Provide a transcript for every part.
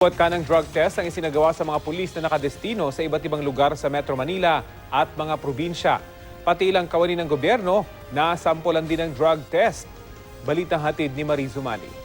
Kanang drug test ang isinagawa sa mga pulis na nakadestino sa iba't ibang lugar sa Metro Manila at mga probinsya. Pati ilang kawani ng gobyerno na sampulan din ng drug test. Balitang hatid ni Mariz Umali.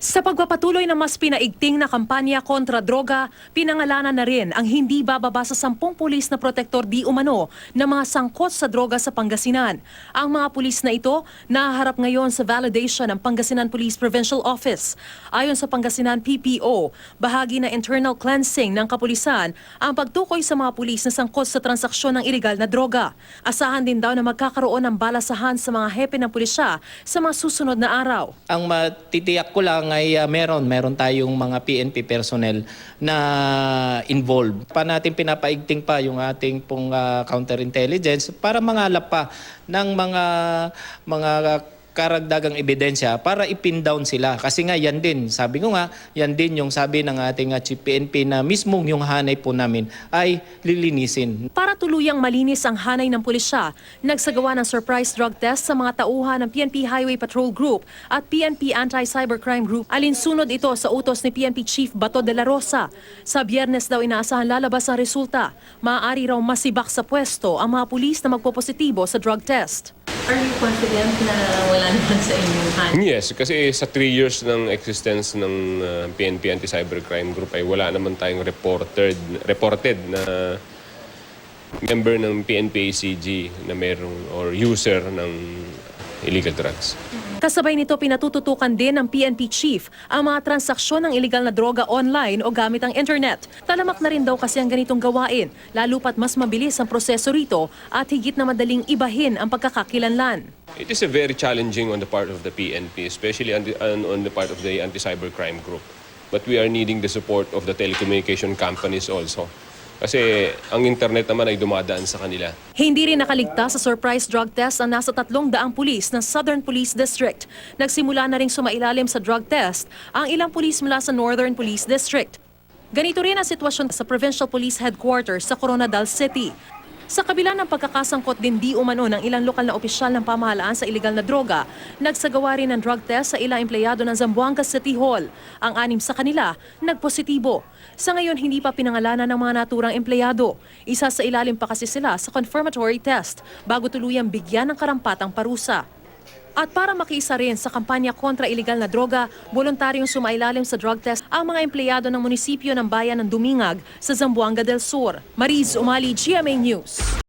Sa pagpapatuloy ng mas pinaigting na kampanya kontra droga, pinangalanan na rin ang hindi bababa sa 10 pulis na protektor di umano na mga sangkot sa droga sa Pangasinan. Ang mga pulis na ito nahaharap ngayon sa validation ng Pangasinan Police Provincial Office. Ayon sa Pangasinan PPO, bahagi na internal cleansing ng kapulisan ang pagtukoy sa mga pulis na sangkot sa transaksyon ng iligal na droga. Asahan din daw na magkakaroon ng balasahan sa mga hepe ng pulisya sa mga susunod na araw. Ang matitiyak ko lang ay meron tayong mga PNP personnel na involved. Pa natin pinapaigting pa yung ating pong counterintelligence para mangalap pa ng mga karagdagang ebidensya para ipin down sila. Kasi nga yan din, sabi ko nga, yan din yung sabi ng ating Chief PNP na mismong yung hanay po namin ay lilinisin. Para tuluyang malinis ang hanay ng pulisya, nagsagawa ng surprise drug test sa mga tauhan ng PNP Highway Patrol Group at PNP Anti-Cybercrime Group. Alinsunod ito sa utos ni PNP Chief Bato de la Rosa. Sa Biyernes daw inaasahan lalabas ang resulta. Maaari raw masibak sa pwesto ang mga pulis na magpopositibo sa drug test. Are you confident na wala naman sa inyong hand? Yes, kasi sa 3 years ng existence ng PNP Anti-Cybercrime Group ay wala naman tayong reported na member ng PNP-ACG na merong or user ng illegal drugs. Kasabay nito pinatututukan din ng PNP Chief ang mga transaksyon ng iligal na droga online o gamit ang internet. Talamak na rin daw kasi ang ganitong gawain, lalo pat mas mabilis ang proseso rito at higit na madaling ibahin ang pagkakakilanlan. It is a very challenging on the part of the PNP, especially on the part of the Anti-Cybercrime Group. But we are needing the support of the telecommunication companies also. Kasi ang internet naman ay dumadaan sa kanila. Hindi rin nakaligtas sa surprise drug test ang nasa 300 pulis ng Southern Police District. Nagsimula na ring sumailalim sa drug test ang ilang pulis mula sa Northern Police District. Ganito rin ang sitwasyon sa Provincial Police Headquarters sa Coronadal City. Sa kabila ng pagkakasangkot din di umano ng ilang lokal na opisyal ng pamahalaan sa iligal na droga, nagsagawa rin ng drug test sa ilang empleyado ng Zamboanga City Hall. Ang 6 sa kanila, nagpositibo. Sa ngayon, hindi pa pinangalanan ng mga naturang empleyado. Isa sa ilalim pa kasi sila sa confirmatory test bago tuluyang bigyan ng karampatang parusa. At para makiisa rin sa kampanya kontra iligal na droga, voluntaryong sumailalim sa drug test ang mga empleyado ng munisipyo ng bayan ng Dumingag sa Zamboanga del Sur. Mariz Umali, GMA News.